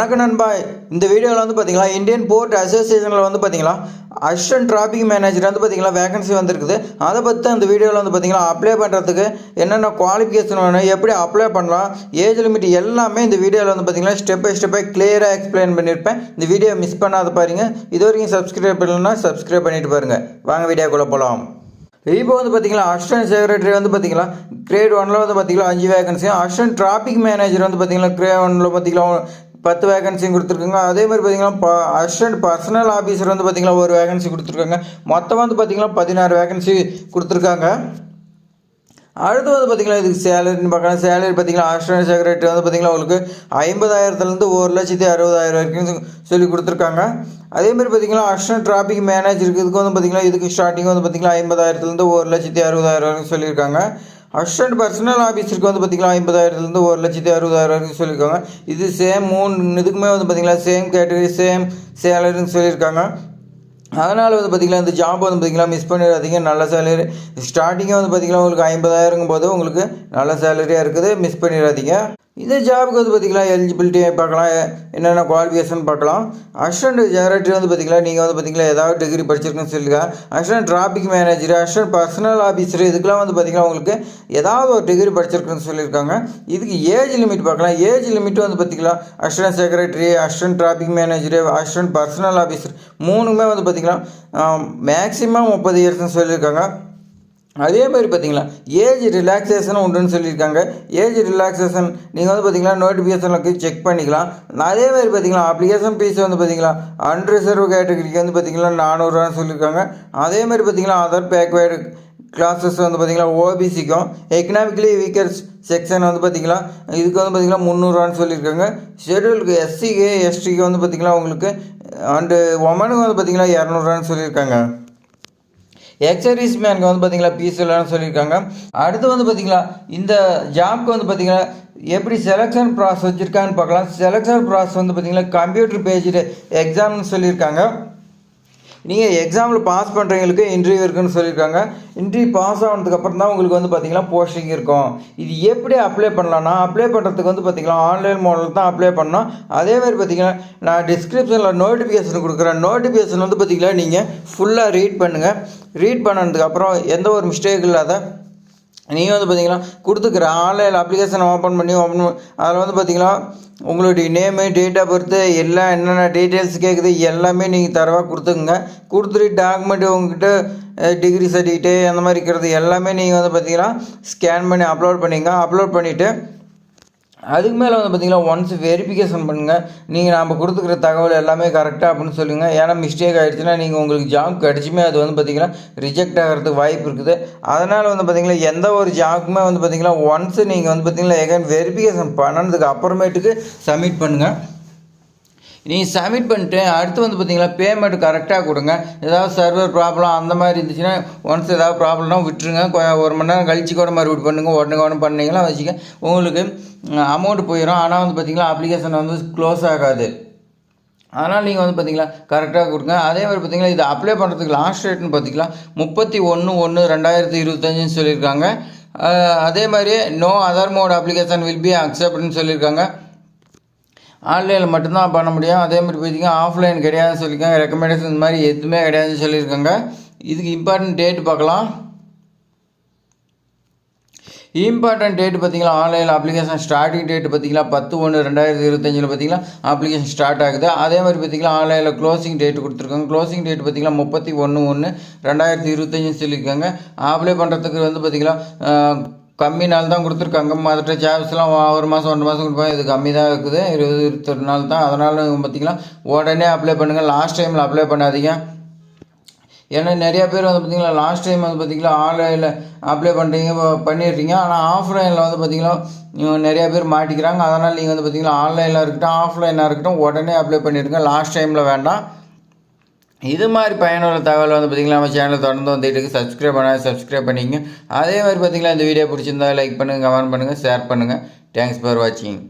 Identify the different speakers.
Speaker 1: வணக்கம் நண்பா. இந்த வீடியோவில் வந்து பார்த்தீங்களா இந்தியன் போர்ட் அசோசியேஷனில் வந்து பார்த்தீங்களா அசிஸ்டன்ட் டிராஃபிக் மேனேஜர் வந்து பார்த்தீங்களா வேகன்சி வந்துருக்குது. அதை பற்றி அந்த வீடியோவில் வந்து பார்த்தீங்களா அப்ளை பண்ணுறதுக்கு என்னென்ன குவாலிஃபிகேஷன் வேணும், எப்படி அப்ளை பண்ணலாம், ஏஜ் லிமிட் எல்லாமே இந்த வீடியோவில் வந்து பார்த்தீங்களா ஸ்டெப் பை ஸ்டெப்பாக கிளியராக எக்ஸ்பிளைன் பண்ணியிருப்பேன். இந்த வீடியோ மிஸ் பண்ணாத பாருங்க. இது வரைக்கும் சப்ஸ்கிரைப் பண்ணலன்னா சப்ஸ்கிரைப் பண்ணிட்டு பாருங்கள். வாங்க வீடியோக்குள்ளே போகலாம். இப்போ வந்து பார்த்தீங்களா அசிஸ்டன்ட் செக்ரட்டரி வந்து பார்த்தீங்களா கிரேட் 1ல் வந்து பார்த்தீங்களா 5 வேகன்சியும், அசிஸ்டன்ட் டிராஃபிக் மேனேஜர் வந்து பார்த்தீங்களா கிரேட் 1ல் பார்த்தீங்களா 10 வேகன்சியும் கொடுத்துருக்காங்க. அதே மாதிரி பார்த்தீங்கன்னா அசிஸ்டன்ட் பர்சனல் ஆஃபீஸர் வந்து பார்த்தீங்கன்னா ஒரு வேகன்சி கொடுத்துருக்காங்க. மொத்தம் வந்து பார்த்தீங்கன்னா 16 வேகன்சி கொடுத்துருக்காங்க. அடுத்து வந்து பார்த்திங்கன்னா இதுக்கு சேலரின்னு பார்க்கலாம். சேலரி பார்த்திங்கன்னா அசிஸ்டன்ட் செக்ரட்டரி வந்து பார்த்திங்கன்னா உங்களுக்கு 50,000லேருந்து 1,60,000 வரைக்கும் சொல்லி கொடுத்துருக்காங்க. அதேமாதிரி பார்த்திங்கன்னா அசிஸ்டன்ட் டிராஃபிக் மேனேஜருக்கு இதுக்கு வந்து பார்த்திங்கன்னா இதுக்கு ஸ்டார்டிங் வந்து பார்த்திங்கன்னா 50,000லேருந்து 1,60,000 வரைக்கும் சொல்லியிருக்காங்க. அசிஸ்டன்ட் பர்சனல் ஆஃபீஸருக்கு வந்து பார்த்திங்கன்னா 50,000லேருந்து 1,60,000 வரைக்கும் சொல்லியிருக்காங்க. இது சேம் 3 இதுக்குமே வந்து பார்த்திங்கன்னா சேம் கேட்டகரி சேம் சேலரின்னு சொல்லியிருக்காங்க. அதனால் வந்து பார்த்திங்கன்னா இந்த ஜாப் வந்து பார்த்திங்கன்னா மிஸ் பண்ணிடாதீங்க. நல்ல சேலரி ஸ்டார்டிங்கே வந்து பார்த்திங்கன்னா உங்களுக்கு 50,000ங்கும் போது உங்களுக்கு நல்ல சேலரியாக இருக்குது, மிஸ் பண்ணிடாதீங்க. இந்த ஜாபுக்கு வந்து பார்த்திங்கன்னா எலிஜிபிலிட்டி பார்க்கலாம், என்னென்ன குவாலிஃபிகேஷன் பார்க்கலாம். அசிஸ்டன்ட் செக்ரட்டரி வந்து பார்த்திங்கன்னா நீங்கள் வந்து பார்த்திங்கன்னா ஏதாவது டிகிரி படிச்சிருக்குன்னு சொல்லியிருக்காங்க. Assistant traffic manager, assistant personal officer இதுக்கெலாம் வந்து பார்த்திங்கன்னா உங்களுக்கு ஏதாவது ஒரு டிகிரி படிச்சிருக்குன்னு சொல்லியிருக்காங்க. இதுக்கு ஏஜ் லிமிட் பார்க்கலாம். ஏஜ் லிமிட் வந்து பார்த்திங்கன்னா assistant secretary, assistant traffic manager, assistant personal officer மூணுமே வந்து பார்த்திங்கன்னா மேக்ஸிமம் 30 இயர்ஸ்னு சொல்லியிருக்காங்க. அதே மாதிரி பார்த்தீங்களா ஏஜ் ரிலாக்ஸேஷனும் உண்டுன்னு சொல்லியிருக்காங்க. ஏஜ் ரிலாக்ஸேஷன் நீங்கள் வந்து பார்த்தீங்கன்னா நோட்டிஃபிகேஷனில் செக் பண்ணிக்கலாம். அதே மாதிரி பார்த்தீங்கன்னா அப்ளிகேஷன் ஃபீஸ் வந்து பார்த்தீங்கன்னா அன்ரிசர்வ் கேட்டகரிக்கு வந்து பார்த்தீங்கன்னா 400 சொல்லியிருக்காங்க. அதே மாதிரி பார்த்தீங்கன்னா அதர் பேக்வேர்டு கிளாஸஸ் வந்து பார்த்திங்கன்னா ஓபிசிக்கும் எக்கனாமிக்கலி வீக்கர் செக்ஷன் வந்து பார்த்திங்கன்னா இதுக்கு வந்து பார்த்திங்கன்னா 300 சொல்லியிருக்காங்க. ஷெட்யூலுக்கு எஸ்சிக்கு எஸ்டிக்கு வந்து பார்த்திங்கன்னா உங்களுக்கு அண்டு ஒமனுக்கு வந்து பார்த்திங்கன்னா 200 சொல்லியிருக்காங்க. எக்ஸர்வீஸ் மேனுக்கு வந்து பார்த்திங்கன்னா பீஸ் இல்லைன்னு சொல்லியிருக்காங்க. அடுத்து வந்து பார்த்திங்கன்னா இந்த ஜாப்க்கு வந்து பார்த்திங்கன்னா எப்படி செலெக்ஷன் ப்ராசஸ் வச்சுருக்காங்கன்னு பார்க்கலாம். செலெக்ஷன் ப்ராசஸ் வந்து பார்த்திங்கன்னா கம்ப்யூட்டர் பேஜ்டு எக்ஸாம்னு சொல்லியிருக்காங்க. நீங்கள் எக்ஸாமில் பாஸ் பண்ணுறவங்களுக்கு இன்டர்வியூ இருக்குன்னு சொல்லியிருக்காங்க. இன்டர்வியூ பாஸ் ஆனதுக்கப்புறம் தான் உங்களுக்கு வந்து பார்த்திங்கன்னா போஸ்டிங் இருக்கும். இது எப்படி அப்ளை பண்ணலான்னா அப்ளை பண்ணுறதுக்கு வந்து பார்த்திங்கன்னா ஆன்லைன் மோடில் தான் அப்ளை பண்ணோம். அதே மாதிரி பார்த்திங்கன்னா நான் டிஸ்கிரிப்ஷனில் நோட்டிஃபிகேஷன் கொடுக்குறேன். நோட்டிஃபிகேஷன் வந்து பார்த்திங்கன்னா நீங்கள் ஃபுல்லாக ரீட் பண்ணுங்கள். ரீட் பண்ணதுக்கப்புறம் எந்த ஒரு மிஸ்டேக் இல்லாத நீங்கள் வந்து பார்த்திங்கன்னா கொடுத்துக்கிற ஆன்லைன் அப்ளிகேஷன் ஓப்பன் பண்ணி அதில் வந்து பார்த்திங்கன்னா உங்களுடைய நேமு, டேட் ஆஃப் பர்த்து எல்லாம் என்னென்ன டீட்டெயில்ஸ் கேட்குது எல்லாமே நீங்கள் தரவாக கொடுத்துக்குங்க. கொடுத்துட்டு டாக்குமெண்ட் உங்கள்கிட்ட டிகிரி சர்டிஃபிகேட்டு அந்த மாதிரி இருக்கிறது எல்லாமே நீங்கள் வந்து பார்த்திங்கன்னா ஸ்கேன் பண்ணி அப்லோட் பண்ணிங்க. அப்லோட் பண்ணிவிட்டு அதுக்கு மேலே வந்து பார்த்திங்கன்னா ஒன்ஸ் வெரிஃபிகேஷன் பண்ணுங்கள். நீங்கள் நம்ம கொடுத்துக்கிற தகவல் எல்லாமே கரெக்டாக அப்படின்னு சொல்லுங்கள். ஏன்னா மிஸ்டேக் ஆகிடுச்சுன்னா நீங்கள் உங்களுக்கு ஜாப் கிடச்சுமே அது வந்து பார்த்திங்கன்னா ரிஜெக்ட் ஆகிறதுக்கு வாய்ப்பு இருக்குது. அதனால் வந்து பார்த்திங்கன்னா எந்த ஒரு ஜாப்புக்குமே வந்து பார்த்திங்கன்னா ஒன்ஸ் நீங்கள் வந்து பார்த்திங்கன்னா எகைன் வெரிஃபிகேஷன் பண்ணதுக்கு அப்புறமேட்டுக்கு சப்மிட் பண்ணுங்கள். நீங்கள் சப்மிட் பண்ணிட்டு அடுத்து வந்து பார்த்திங்கன்னா பேமெண்ட் கரெக்டாக கொடுங்க. ஏதாவது சர்வர் ப்ராப்ளம் அந்த மாதிரி இருந்துச்சுன்னா ஒன்ஸ் ஏதாவது ப்ராப்ளம்னா விட்டுருங்க. 1 மணி நேரம் கழிச்சு கூட மறுபடியும் பண்ணுங்கள். உடனே பண்ணிங்கன்னா வச்சுக்க உங்களுக்கு அமௌண்ட் போயிடும். ஆனால் வந்து பார்த்திங்கன்னா அப்ளிகேஷன் வந்து க்ளோஸ் ஆகாது. அதனால் நீங்கள் வந்து பார்த்திங்கன்னா கரெக்டாக கொடுங்க. அதே மாதிரி பார்த்திங்கன்னா இது அப்ளை பண்ணுறதுக்கு லாஸ்ட் டேட்னு பார்த்திங்கன்னா 31/1/2025 சொல்லியிருக்காங்க. அதே மாதிரி no other mode application will be அக்செப்ட்னு சொல்லியிருக்காங்க. ஆன்லைனில் மட்டும்தான் பண்ண முடியும். அதே மாதிரி பார்த்திங்கன்னா ஆஃப்லைன் கிடையாதுன்னு சொல்லியிருக்காங்க. ரெக்கமெண்டேஷன் இந்த மாதிரி எதுவுமே கிடையாதுன்னு சொல்லியிருக்காங்க. இதுக்கு இம்பார்ட்டன்ட் டேட்டு பார்க்கலாம். இம்பார்ட்டன்ட் டேட்டு பார்த்திங்கன்னா ஆன்லைனில் அப்ளிகேஷன் ஸ்டார்டிங் டேட்டு பார்த்திங்கன்னா 10/1/2025 பார்த்திங்கன்னா அப்ளிகேஷன் ஸ்டார்ட் ஆகுது. அதே மாதிரி பார்த்திங்கன்னா ஆன்லைனில் க்ளோசிங் டேட்டு கொடுத்துருக்காங்க. க்ளோசிங் டேட்டு பார்த்திங்கன்னா 31/1/2025 சொல்லியிருக்காங்க. அப்ளை பண்ணுறதுக்கு வந்து பார்த்திங்கன்னா கம்மி நாள் தான் கொடுத்துருக்காங்க. மற்ற ஜாப்ஸ்லாம் 1 மாதம் 2 மாதம் கொடுப்பாங்க. இது கம்மி தான் இருக்குது, 20-21 நாள் தான். அதனால் பார்த்திங்கன்னா உடனே அப்ளை பண்ணுங்கள். லாஸ்ட் டைமில் அப்ளை பண்ணாதீங்க. ஏன்னா நிறையா பேர் வந்து பார்த்திங்கன்னா லாஸ்ட் டைம் வந்து பார்த்திங்கன்னா ஆன்லைனில் அப்ளை பண்ணிடுறீங்க. ஆனால் ஆஃப்லைனில் வந்து பார்த்திங்கன்னா நிறையா பேர் மாட்டிக்கிறாங்க. அதனால் நீங்கள் வந்து பார்த்திங்கன்னா ஆன்லைனில் இருக்கட்டும் ஆஃப்லைனாக இருக்கட்டும் உடனே அப்ளை பண்ணிடுங்க. லாஸ்ட் டைமில் வேண்டாம். இது மாதிரி பயனுள்ள தகவல் வந்து பார்த்திங்கன்னா நம்ம சேனலில் தொடர்ந்து வந்துட்டு சப்ஸ்கிரைப் பண்ணிங்க. அதே மாதிரி பார்த்திங்கன்னா இந்த வீடியோ பிடிச்சிருந்தா லைக் பண்ணுங்கள், கமெண்ட் பண்ணுங்கள், ஷேர் பண்ணுங்கள். தேங்க்ஸ் ஃபார் வாட்சிங்.